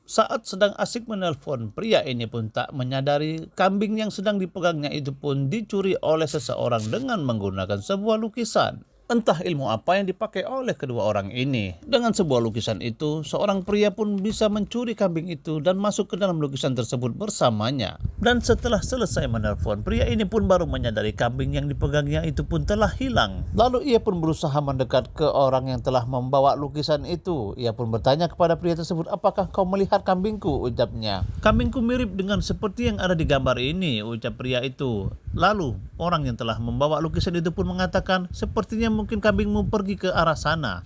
Saat sedang asik menelpon, pria ini pun tak menyadari kambing yang sedang dipegangnya itu pun dicuri oleh seseorang dengan menggunakan sebuah lukisan. Entah ilmu apa yang dipakai oleh kedua orang ini. Dengan sebuah lukisan itu, seorang pria pun bisa mencuri kambing itu dan masuk ke dalam lukisan tersebut bersamanya. Dan setelah selesai menelpon, pria ini pun baru menyadari kambing yang dipegangnya itu pun telah hilang. Lalu ia pun berusaha mendekat ke orang yang telah membawa lukisan itu. Ia pun bertanya kepada pria tersebut, "Apakah kau melihat kambingku?" ucapnya. "Kambingku mirip dengan seperti yang ada di gambar ini," ucap pria itu. Lalu orang yang telah membawa lukisan itu pun mengatakan, "Sepertinya mungkin kambingmu pergi ke arah sana.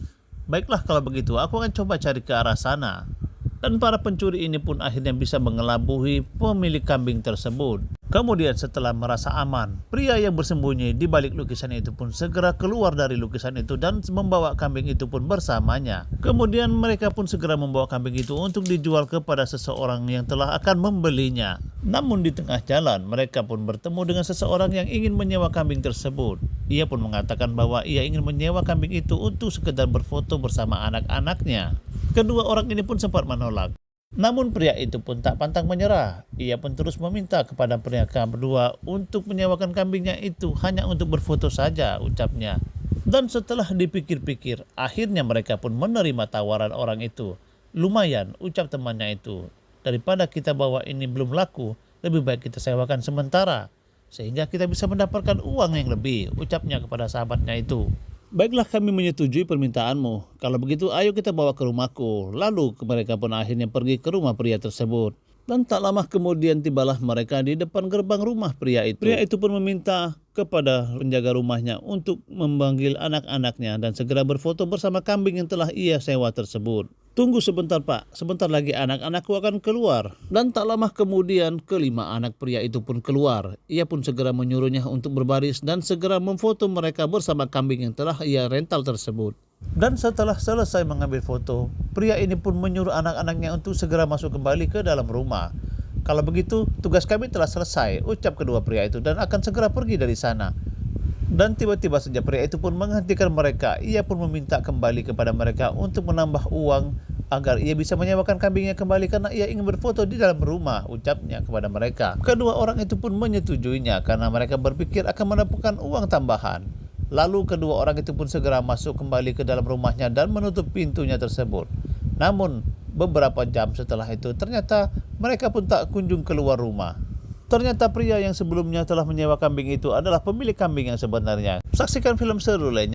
Baiklah kalau begitu, aku akan coba cari ke arah sana." Dan para pencuri ini pun akhirnya bisa mengelabui pemilik kambing tersebut. Kemudian setelah merasa aman, pria yang bersembunyi di balik lukisan itu pun segera keluar dari lukisan itu dan membawa kambing itu pun bersamanya. Kemudian mereka pun segera membawa kambing itu untuk dijual kepada seseorang yang telah akan membelinya. Namun di tengah jalan, mereka pun bertemu dengan seseorang yang ingin menyewa kambing tersebut. Ia pun mengatakan bahwa ia ingin menyewa kambing itu untuk sekedar berfoto bersama anak-anaknya. Kedua orang ini pun sempat menolak. Namun pria itu pun tak pantang menyerah. Ia pun terus meminta kepada mereka berdua untuk menyewakan kambingnya itu hanya untuk berfoto saja, ucapnya. Dan setelah dipikir-pikir, akhirnya mereka pun menerima tawaran orang itu. "Lumayan," ucap temannya itu. "Daripada kita bawa ini belum laku, lebih baik kita sewakan sementara, sehingga kita bisa mendapatkan uang yang lebih," ucapnya kepada sahabatnya itu. "Baiklah, kami menyetujui permintaanmu. Kalau begitu ayo kita bawa ke rumahku." Lalu mereka pun akhirnya pergi ke rumah pria tersebut. Dan tak lama kemudian tibalah mereka di depan gerbang rumah pria itu. Pria itu pun meminta kepada penjaga rumahnya untuk memanggil anak-anaknya dan segera berfoto bersama kambing yang telah ia sewa tersebut. "Tunggu sebentar, Pak. Sebentar lagi anak-anakku akan keluar." Dan tak lama kemudian kelima anak pria itu pun keluar. Ia pun segera menyuruhnya untuk berbaris dan segera memfoto mereka bersama kambing yang telah ia rental tersebut. Dan setelah selesai mengambil foto, pria ini pun menyuruh anak-anaknya untuk segera masuk kembali ke dalam rumah. "Kalau begitu, tugas kami telah selesai," ucap kedua pria itu, dan akan segera pergi dari sana. Dan tiba-tiba saja pria itu pun menghentikan mereka. Ia pun meminta kembali kepada mereka untuk menambah uang agar ia bisa menyewakan kambingnya kembali karena ia ingin berfoto di dalam rumah, ucapnya kepada mereka. Kedua orang itu pun menyetujuinya karena mereka berpikir akan mendapatkan uang tambahan. Lalu kedua orang itu pun segera masuk kembali ke dalam rumahnya dan menutup pintunya tersebut. Namun beberapa jam setelah itu ternyata mereka pun tak kunjung keluar rumah. Ternyata pria yang sebelumnya telah menyewa kambing itu adalah pemilik kambing yang sebenarnya. Saksikan film seru lainnya.